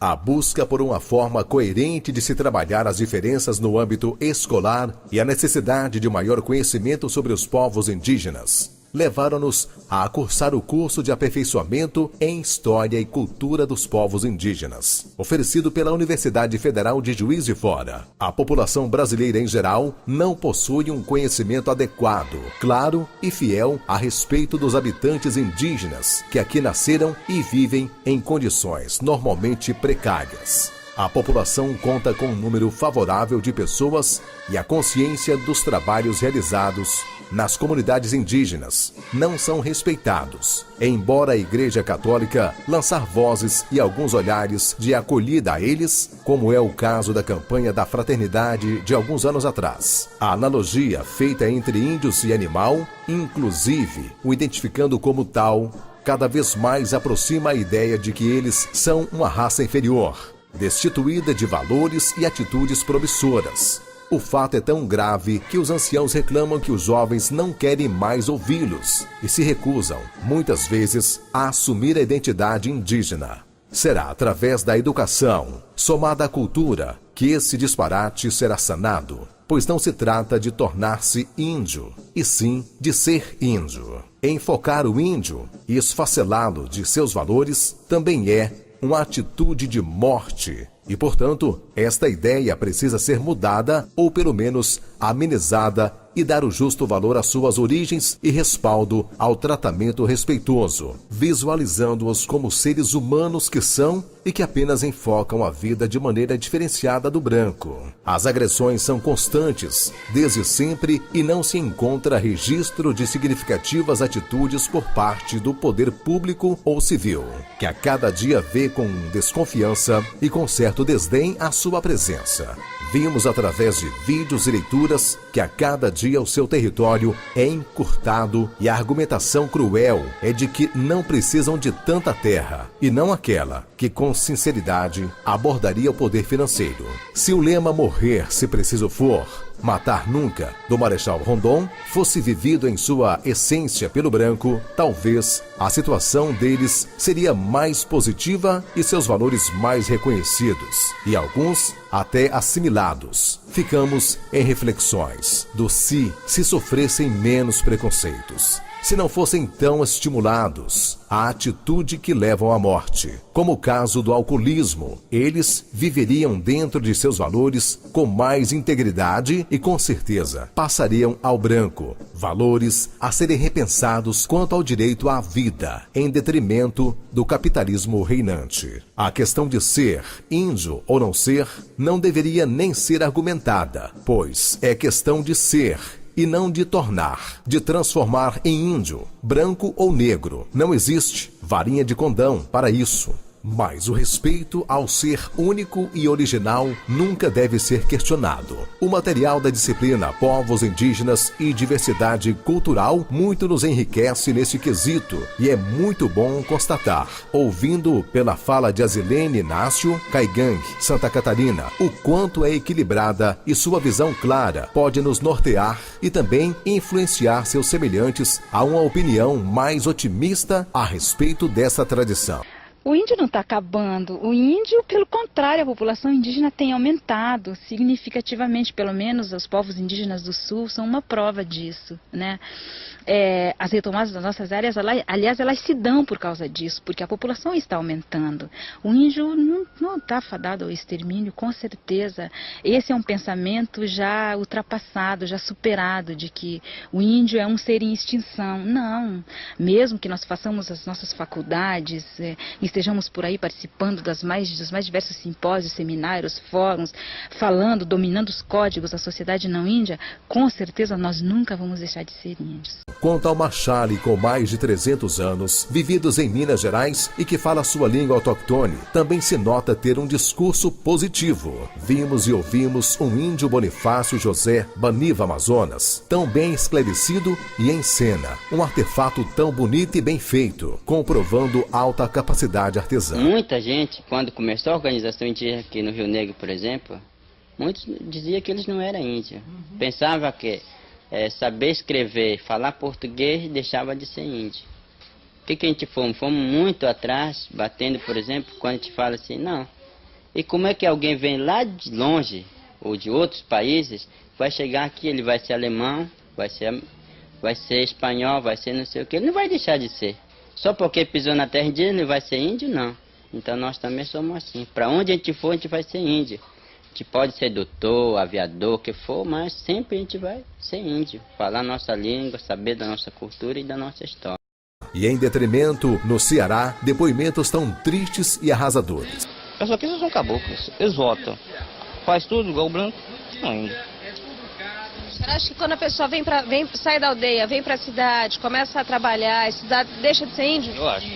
A busca por uma forma coerente de se trabalhar as diferenças no âmbito escolar e a necessidade de maior conhecimento sobre os povos indígenas levaram-nos a cursar o curso de aperfeiçoamento em História e Cultura dos Povos Indígenas, oferecido pela Universidade Federal de Juiz de Fora. A população brasileira em geral não possui um conhecimento adequado, claro e fiel a respeito dos habitantes indígenas que aqui nasceram e vivem em condições normalmente precárias. A população conta com um número favorável de pessoas e a consciência dos trabalhos realizados nas comunidades indígenas não são respeitados, embora a Igreja Católica lançar vozes e alguns olhares de acolhida a eles, como é o caso da campanha da fraternidade de alguns anos atrás. A analogia feita entre índios e animal, inclusive o identificando como tal, cada vez mais aproxima a ideia de que eles são uma raça inferior, destituída de valores e atitudes promissoras. O fato é tão grave que os anciãos reclamam que os jovens não querem mais ouvi-los e se recusam, muitas vezes, a assumir a identidade indígena. Será através da educação, somada à cultura, que esse disparate será sanado, pois não se trata de tornar-se índio, e sim de ser índio. Enfocar o índio e esfacelá-lo de seus valores também é uma atitude de morte. E, portanto, esta ideia precisa ser mudada ou, pelo menos, amenizada e dar o justo valor às suas origens e respaldo ao tratamento respeitoso, visualizando-os como seres humanos que são e que apenas enfocam a vida de maneira diferenciada do branco. As agressões são constantes, desde sempre, e não se encontra registro de significativas atitudes por parte do poder público ou civil, que a cada dia vê com desconfiança e com certo desdém a sua presença. Vimos através de vídeos e leituras que a cada dia o seu território é encurtado e a argumentação cruel é de que não precisam de tanta terra e não aquela que com sinceridade abordaria o poder financeiro. Se o lema morrer se preciso for, matar nunca, do Marechal Rondon, fosse vivido em sua essência pelo branco, talvez a situação deles seria mais positiva e seus valores mais reconhecidos, e alguns até assimilados. Ficamos em reflexões do se sofressem menos preconceitos, se não fossem tão estimulados à atitude que levam à morte. Como o caso do alcoolismo, eles viveriam dentro de seus valores com mais integridade e, com certeza, passariam ao branco valores a serem repensados quanto ao direito à vida, em detrimento do capitalismo reinante. A questão de ser índio ou não ser não deveria nem ser argumentada, pois é questão de ser e não de tornar, de transformar em índio, branco ou negro. Não existe varinha de condão para isso. Mas o respeito ao ser único e original nunca deve ser questionado. O material da disciplina Povos Indígenas e Diversidade Cultural muito nos enriquece nesse quesito e é muito bom constatar, ouvindo pela fala de Azilene Inácio, Caigangue, Santa Catarina, o quanto é equilibrada e sua visão clara pode nos nortear e também influenciar seus semelhantes a uma opinião mais otimista a respeito dessa tradição. O índio não está acabando, o índio, pelo contrário, a população indígena tem aumentado significativamente, pelo menos os povos indígenas do sul são uma prova disso, né? As retomadas das nossas áreas, aliás, elas se dão por causa disso, porque a população está aumentando. O índio não está fadado ao extermínio, com certeza. Esse é um pensamento já ultrapassado, já superado, de que o índio é um ser em extinção. Não, mesmo que nós façamos as nossas faculdades, estejamos por aí participando dos mais diversos simpósios, seminários, fóruns, falando, dominando os códigos da sociedade não índia, com certeza nós nunca vamos deixar de ser índios. Quanto ao Machale, com mais de 300 anos, vividos em Minas Gerais e que fala sua língua autóctone, também se nota ter um discurso positivo. Vimos e ouvimos um índio Bonifácio José Baniva Amazonas, tão bem esclarecido e em cena, um artefato tão bonito e bem feito, comprovando alta capacidade artesã. Muita gente, quando começou a organização indígena aqui no Rio Negro, por exemplo, muitos diziam que eles não eram índios. Pensavam que saber escrever, falar português, deixava de ser índio. O que a gente fomos? Fomos muito atrás, batendo, por exemplo, quando a gente fala assim, não, E como é que alguém vem lá de longe, ou de outros países, vai chegar aqui, ele vai ser alemão, vai ser espanhol, vai ser não sei o que, ele não vai deixar de ser. Só porque pisou na terra indígena ele vai ser índio, não. Então nós também somos assim. Para onde a gente for, a gente vai ser índio. A gente pode ser doutor, aviador, o que for, mas sempre a gente vai ser índio. Falar nossa língua, saber da nossa cultura e da nossa história. E em detrimento, no Ceará, depoimentos tão tristes e arrasadores. Eu só que eles são caboclos, eles votam. Faz tudo igual o branco, não índio. Você acha que quando a pessoa sai da aldeia, vem para a cidade, começa a trabalhar, a cidade deixa de ser índio? Eu acho.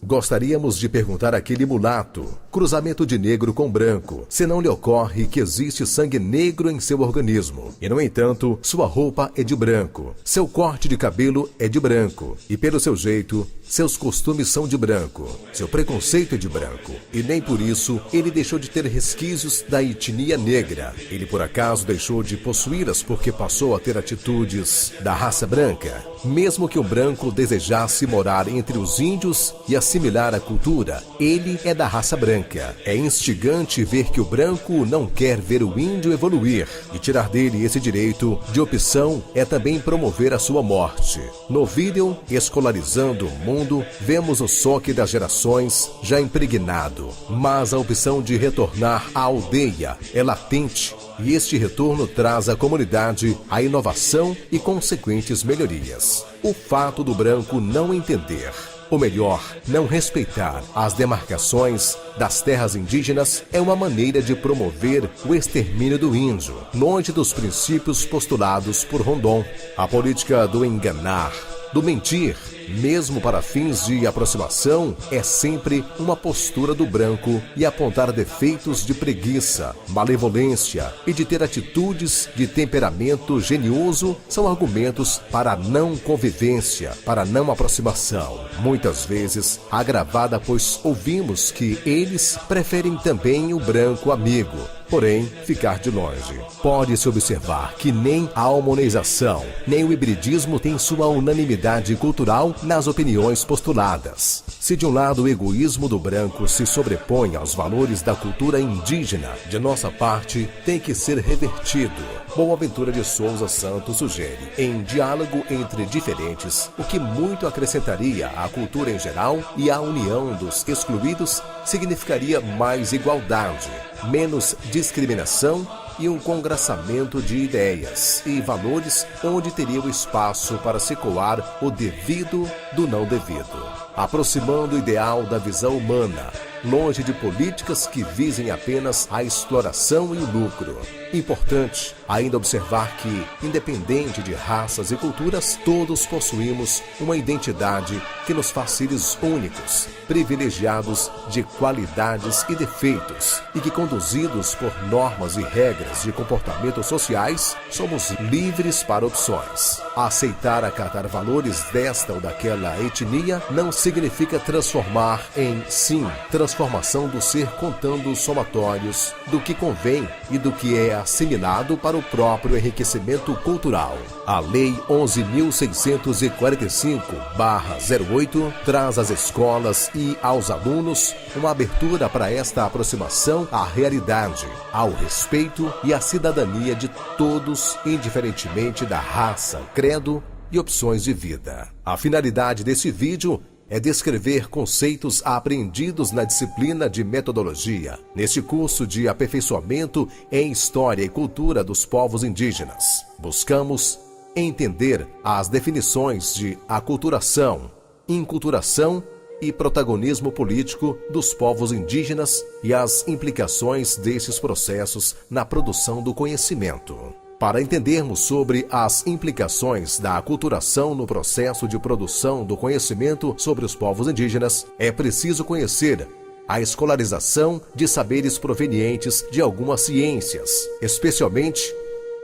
Gostaríamos de perguntar àquele mulato, cruzamento de negro com branco, se não lhe ocorre que existe sangue negro em seu organismo. E, no entanto, sua roupa é de branco, seu corte de cabelo é de branco, e pelo seu jeito, seus costumes são de branco, seu preconceito é de branco, e nem por isso ele deixou de ter resquícios da etnia negra. Ele, por acaso, deixou de possuí-las porque passou a ter atitudes da raça branca. Mesmo que o branco desejasse morar entre os índios e assimilar a cultura, ele é da raça branca. É instigante ver que o branco não quer ver o índio evoluir, e tirar dele esse direito de opção é também promover a sua morte. No vídeo Escolarizando o Mundo, vemos o choque das gerações já impregnado, mas a opção de retornar à aldeia é latente, e este retorno traz à comunidade a inovação e consequentes melhorias. O fato do branco não entender, ou melhor, não respeitar as demarcações das terras indígenas é uma maneira de promover o extermínio do índio, longe dos princípios postulados por Rondon. A política do enganar, do mentir, mesmo para fins de aproximação, é sempre uma postura do branco, e apontar defeitos de preguiça, malevolência e de ter atitudes de temperamento genioso são argumentos para a não convivência, para a não aproximação. Muitas vezes agravada, pois ouvimos que eles preferem também o branco amigo, porém ficar de longe. Pode-se observar que nem a homonização, nem o hibridismo têm sua unanimidade cultural nas opiniões postuladas. Se de um lado o egoísmo do branco se sobrepõe aos valores da cultura indígena, de nossa parte tem que ser revertido. Boaventura de Souza Santos sugere, em diálogo entre diferentes, o que muito acrescentaria à cultura em geral, e à união dos excluídos significaria mais igualdade, menos discriminação e um congraçamento de ideias e valores, onde teria o espaço para se coar o devido do não devido, aproximando o ideal da visão humana, longe de políticas que visem apenas a exploração e o lucro. Importante ainda observar que, independente de raças e culturas, todos possuímos uma identidade que nos faz seres únicos, privilegiados de qualidades e defeitos, e que, conduzidos por normas e regras de comportamento sociais, somos livres para opções. Aceitar acatar valores desta ou daquela etnia não significa transformar em, sim, transformação do ser, contando os somatórios do que convém e do que é assimilado para o próprio enriquecimento cultural. A Lei 11.645/08 traz às escolas e aos alunos uma abertura para esta aproximação à realidade, ao respeito e à cidadania de todos, indiferentemente da raça, credo e opções de vida. A finalidade desse vídeo é descrever conceitos apreendidos na disciplina de metodologia, neste curso de aperfeiçoamento em História e Cultura dos Povos Indígenas. Buscamos entender as definições de aculturação, inculturação e protagonismo político dos povos indígenas e as implicações desses processos na produção do conhecimento. Para entendermos sobre as implicações da aculturação no processo de produção do conhecimento sobre os povos indígenas, é preciso conhecer a escolarização de saberes provenientes de algumas ciências, especialmente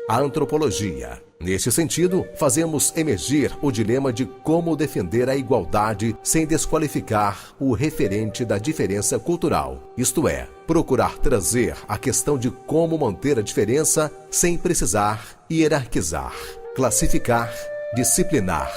a antropologia. Neste sentido, fazemos emergir o dilema de como defender a igualdade sem desqualificar o referente da diferença cultural, isto é, procurar trazer a questão de como manter a diferença sem precisar hierarquizar, classificar, disciplinar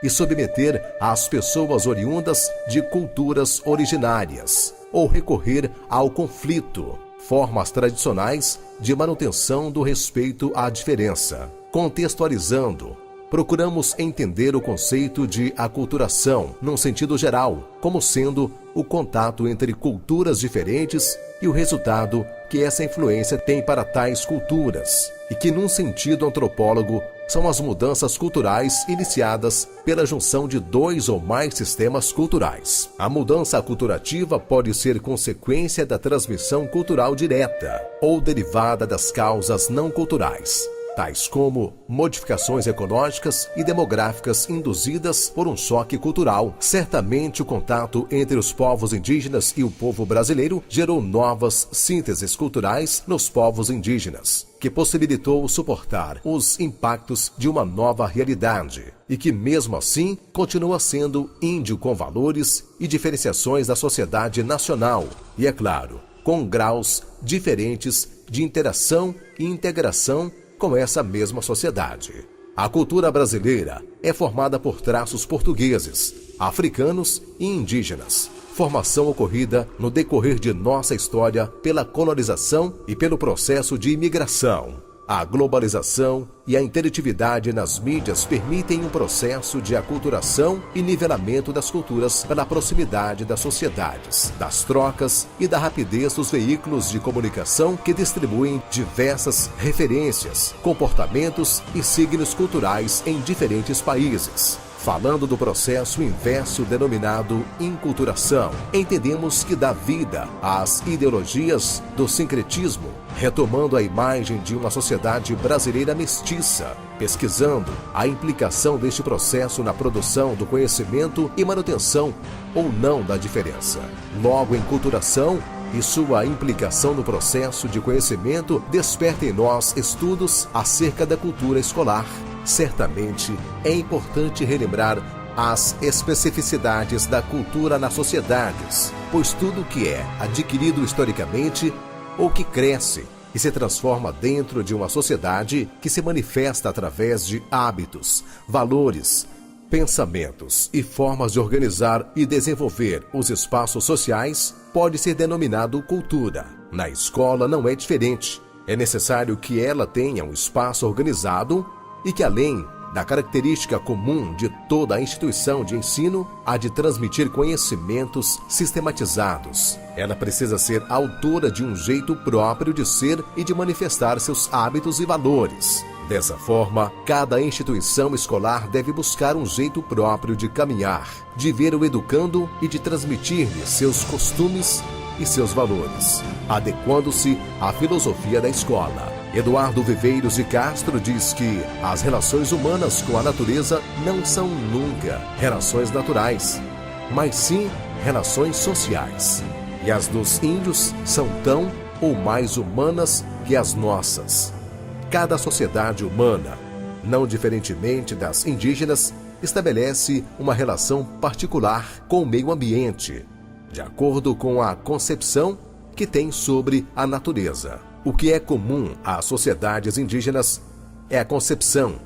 e submeter as pessoas oriundas de culturas originárias, ou recorrer ao conflito, formas tradicionais de manutenção do respeito à diferença. Contextualizando, procuramos entender o conceito de aculturação, num sentido geral, como sendo o contato entre culturas diferentes e o resultado que essa influência tem para tais culturas, e que, num sentido antropólogo, são as mudanças culturais iniciadas pela junção de 2 ou mais sistemas culturais. A mudança aculturativa pode ser consequência da transmissão cultural direta ou derivada das causas não culturais, tais como modificações ecológicas e demográficas induzidas por um choque cultural. Certamente o contato entre os povos indígenas e o povo brasileiro gerou novas sínteses culturais nos povos indígenas, que possibilitou suportar os impactos de uma nova realidade e que, mesmo assim, continua sendo índio com valores e diferenciações da sociedade nacional e, é claro, com graus diferentes de interação e integração com essa mesma sociedade. A cultura brasileira é formada por traços portugueses, africanos e indígenas, formação ocorrida no decorrer de nossa história pela colonização e pelo processo de imigração. A globalização e a interatividade nas mídias permitem um processo de aculturação e nivelamento das culturas pela proximidade das sociedades, das trocas e da rapidez dos veículos de comunicação que distribuem diversas referências, comportamentos e signos culturais em diferentes países. Falando do processo inverso denominado inculturação, entendemos que dá vida às ideologias do sincretismo, retomando a imagem de uma sociedade brasileira mestiça, pesquisando a implicação deste processo na produção do conhecimento e manutenção ou não da diferença. Logo, a inculturação e sua implicação no processo de conhecimento desperta em nós estudos acerca da cultura escolar. Certamente é importante relembrar as especificidades da cultura nas sociedades, pois tudo que é adquirido historicamente ou que cresce e se transforma dentro de uma sociedade que se manifesta através de hábitos, valores, pensamentos e formas de organizar e desenvolver os espaços sociais pode ser denominado cultura. Na escola não é diferente. É necessário que ela tenha um espaço organizado e que, além da característica comum de toda a instituição de ensino, há de transmitir conhecimentos sistematizados. Ela precisa ser autora de um jeito próprio de ser e de manifestar seus hábitos e valores. Dessa forma, cada instituição escolar deve buscar um jeito próprio de caminhar, de ver o educando e de transmitir-lhe seus costumes e seus valores, adequando-se à filosofia da escola. Eduardo Viveiros de Castro diz que as relações humanas com a natureza não são nunca relações naturais, mas sim relações sociais. E as dos índios são tão ou mais humanas que as nossas. Cada sociedade humana, não diferentemente das indígenas, estabelece uma relação particular com o meio ambiente, de acordo com a concepção que tem sobre a natureza. O que é comum às sociedades indígenas é a concepção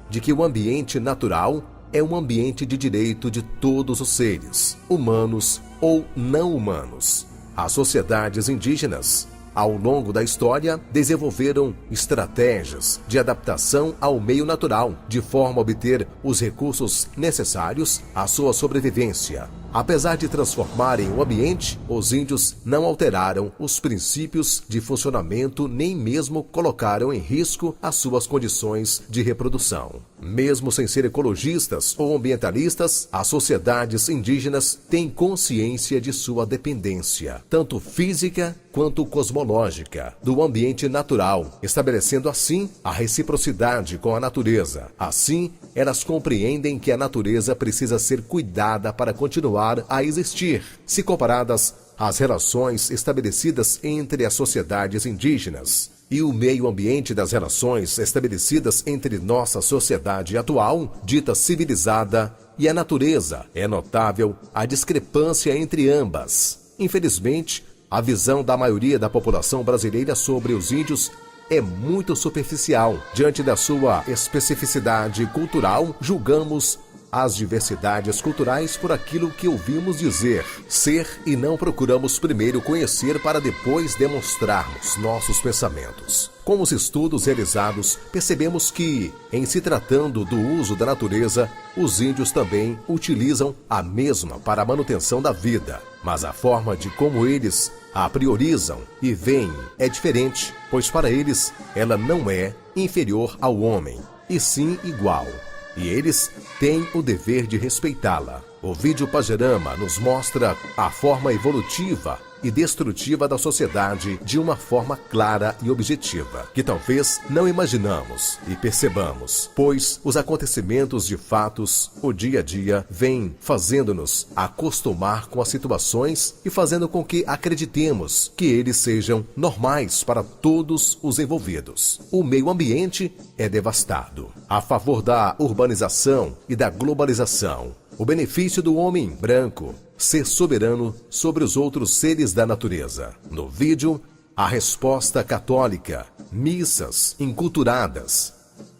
de que o ambiente natural é um ambiente de direito de todos os seres, humanos ou não humanos. As sociedades indígenas, ao longo da história, desenvolveram estratégias de adaptação ao meio natural, de forma a obter os recursos necessários à sua sobrevivência. Apesar de transformarem o ambiente, os índios não alteraram os princípios de funcionamento nem mesmo colocaram em risco as suas condições de reprodução. Mesmo sem ser ecologistas ou ambientalistas, as sociedades indígenas têm consciência de sua dependência, tanto física quanto cosmológica, do ambiente natural, estabelecendo assim a reciprocidade com a natureza. Assim, elas compreendem que a natureza precisa ser cuidada para continuar a existir. Se comparadas às relações estabelecidas entre as sociedades indígenas e o meio ambiente das relações estabelecidas entre nossa sociedade atual, dita civilizada, e a natureza, é notável a discrepância entre ambas. Infelizmente, a visão da maioria da população brasileira sobre os índios é muito superficial. Diante da sua especificidade cultural, julgamos as diversidades culturais por aquilo que ouvimos dizer, ser, e não procuramos primeiro conhecer para depois demonstrarmos nossos pensamentos. Com os estudos realizados, percebemos que, em se tratando do uso da natureza, os índios também utilizam a mesma para a manutenção da vida. Mas a forma de como eles a priorizam e veem é diferente, pois para eles ela não é inferior ao homem, e sim igual. E eles têm o dever de respeitá-la. O vídeo Pajerama nos mostra a forma evolutiva e destrutiva da sociedade de uma forma clara e objetiva, que talvez não imaginamos e percebamos, pois os acontecimentos de fatos, o dia a dia, vêm fazendo-nos acostumar com as situações e fazendo com que acreditemos que eles sejam normais para todos os envolvidos. O meio ambiente é devastado. A favor da urbanização e da globalização, o benefício do homem branco ser soberano sobre os outros seres da natureza. No vídeo, a resposta católica, missas inculturadas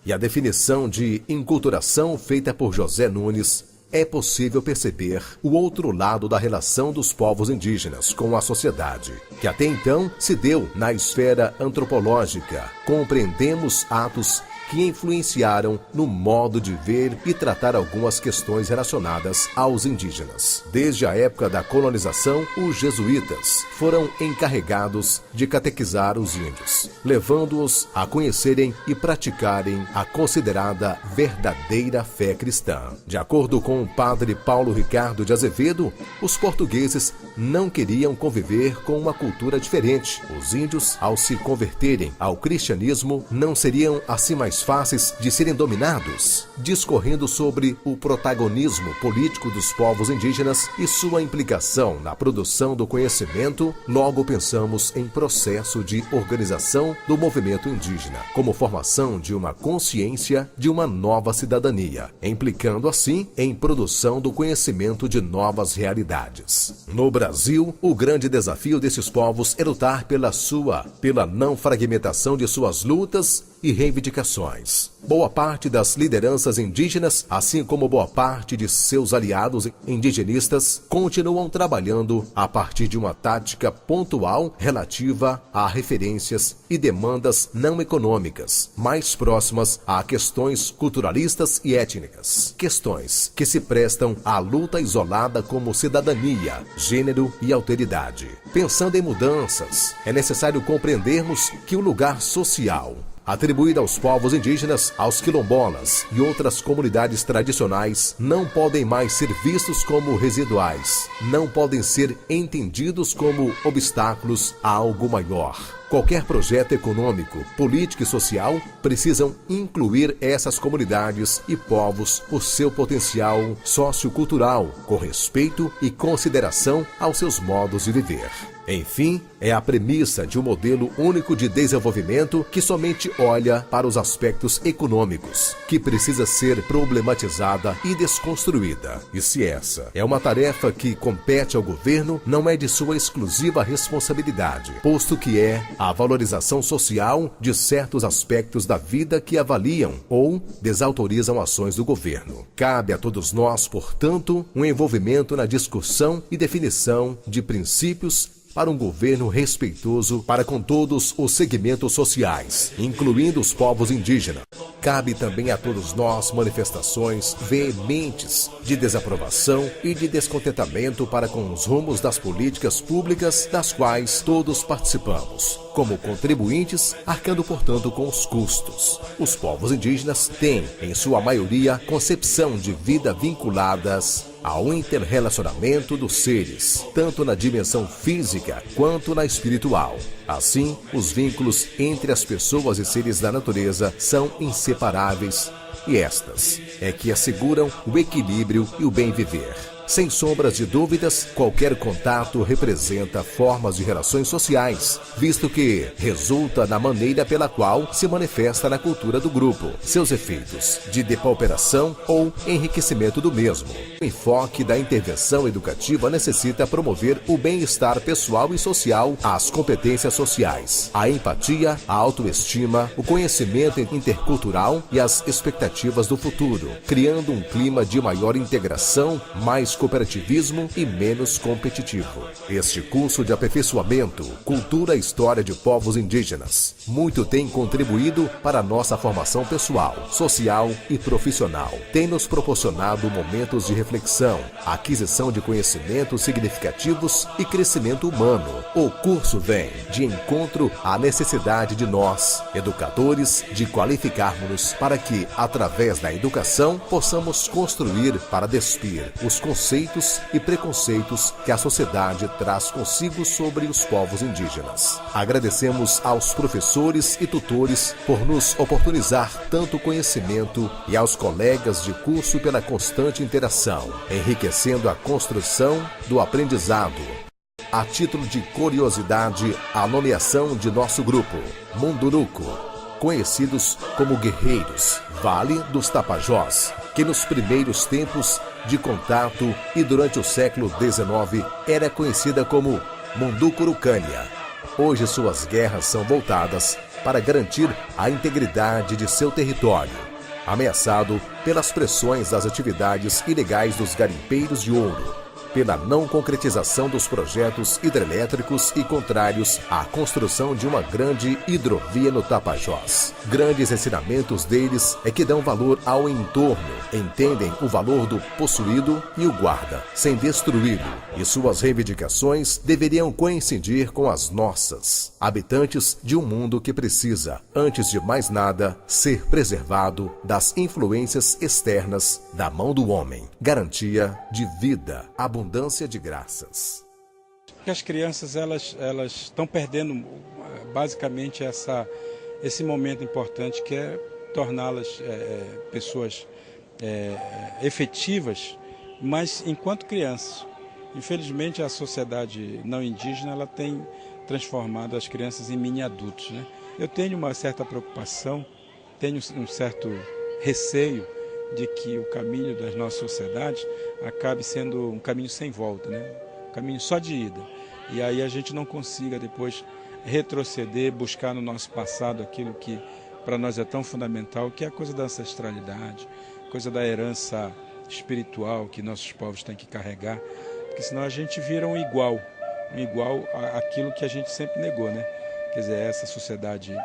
e a definição de inculturação feita por José Nunes, é possível perceber o outro lado da relação dos povos indígenas com a sociedade, que até então se deu na esfera antropológica. Compreendemos atos que influenciaram no modo de ver e tratar algumas questões relacionadas aos indígenas. Desde a época da colonização, os jesuítas foram encarregados de catequizar os índios, levando-os a conhecerem e praticarem a considerada verdadeira fé cristã. De acordo com o padre Paulo Ricardo de Azevedo, os portugueses não queriam conviver com uma cultura diferente. Os índios, ao se converterem ao cristianismo, não seriam assim mais fáceis de serem dominados. Discorrendo sobre o protagonismo político dos povos indígenas e sua implicação na produção do conhecimento, logo pensamos em processo de organização do movimento indígena, como formação de uma consciência de uma nova cidadania, implicando assim em produção do conhecimento de novas realidades. No Brasil, o grande desafio desses povos é lutar pela não fragmentação de suas lutas e reivindicações. Boa parte das lideranças indígenas, assim como boa parte de seus aliados indigenistas, continuam trabalhando a partir de uma tática pontual relativa a referências e demandas não econômicas, mais próximas a questões culturalistas e étnicas. Questões que se prestam à luta isolada como cidadania, gênero e alteridade. Pensando em mudanças, é necessário compreendermos que o lugar social atribuída aos povos indígenas, aos quilombolas e outras comunidades tradicionais, não podem mais ser vistos como residuais, não podem ser entendidos como obstáculos a algo maior. Qualquer projeto econômico, político e social precisam incluir essas comunidades e povos por seu potencial sociocultural, com respeito e consideração aos seus modos de viver. Enfim, é a premissa de um modelo único de desenvolvimento que somente olha para os aspectos econômicos, que precisa ser problematizada e desconstruída. E se essa é uma tarefa que compete ao governo, não é de sua exclusiva responsabilidade, posto que é a valorização social de certos aspectos da vida que avaliam ou desautorizam ações do governo. Cabe a todos nós, portanto, um envolvimento na discussão e definição de princípios para um governo respeitoso para com todos os segmentos sociais, incluindo os povos indígenas. Cabe também a todos nós manifestações veementes de desaprovação e de descontentamento para com os rumos das políticas públicas das quais todos participamos, como contribuintes, arcando, portanto, com os custos. Os povos indígenas têm, em sua maioria, concepção de vida vinculadas ao interrelacionamento dos seres, tanto na dimensão física quanto na espiritual. Assim, os vínculos entre as pessoas e seres da natureza são inseparáveis, e estas é que asseguram o equilíbrio e o bem viver. Sem sombras de dúvidas, qualquer contato representa formas de relações sociais, visto que resulta na maneira pela qual se manifesta na cultura do grupo, seus efeitos de depauperação ou enriquecimento do mesmo. O enfoque da intervenção educativa necessita promover o bem-estar pessoal e social, as competências sociais, a empatia, a autoestima, o conhecimento intercultural e as expectativas do futuro, criando um clima de maior integração, mais cooperativismo e menos competitivo. Este curso de aperfeiçoamento, Cultura e História de Povos Indígenas, muito tem contribuído para a nossa formação pessoal, social e profissional. Tem nos proporcionado momentos de reflexão, aquisição de conhecimentos significativos e crescimento humano. O curso vem de encontro à necessidade de nós, educadores, de qualificarmos-nos para que, através da educação, possamos construir para despir os conceitos e preconceitos que a sociedade traz consigo sobre os povos indígenas. Agradecemos aos professores e tutores por nos oportunizar tanto conhecimento e aos colegas de curso pela constante interação, enriquecendo a construção do aprendizado. A título de curiosidade, a nomeação de nosso grupo, Munduruku, conhecidos como guerreiros, Vale dos Tapajós, que nos primeiros tempos de contato e durante o século XIX era conhecida como Munducurucânia. Hoje suas guerras são voltadas para garantir a integridade de seu território, ameaçado pelas pressões das atividades ilegais dos garimpeiros de ouro, pela não concretização dos projetos hidrelétricos e contrários à construção de uma grande hidrovia no Tapajós. Grandes ensinamentos deles é que dão valor ao entorno, entendem o valor do possuído e o guarda, sem destruí-lo, e suas reivindicações deveriam coincidir com as nossas, habitantes de um mundo que precisa, antes de mais nada, ser preservado das influências externas da mão do homem. Garantia de vida, abundância de graças. As crianças elas estão perdendo basicamente esse momento importante que é torná-las pessoas efetivas, mas enquanto crianças. Infelizmente a sociedade não indígena ela tem transformado as crianças em mini-adultos, né? Eu tenho uma certa preocupação, tenho um certo receio de que o caminho das nossas sociedades acabe sendo um caminho sem volta, né? Um caminho só de ida. E aí a gente não consiga depois retroceder, buscar no nosso passado aquilo que para nós é tão fundamental, que é a coisa da ancestralidade, coisa da herança espiritual que nossos povos têm que carregar, porque senão a gente vira um igual àquilo que a gente sempre negou, né? Quer dizer, essa sociedade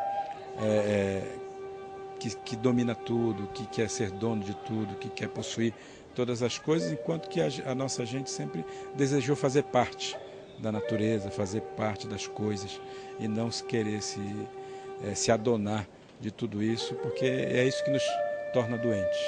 que domina tudo, que quer ser dono de tudo, que quer possuir todas as coisas, enquanto que a nossa gente sempre desejou fazer parte da natureza, fazer parte das coisas e não querer se adonar de tudo isso, porque é isso que nos torna doentes.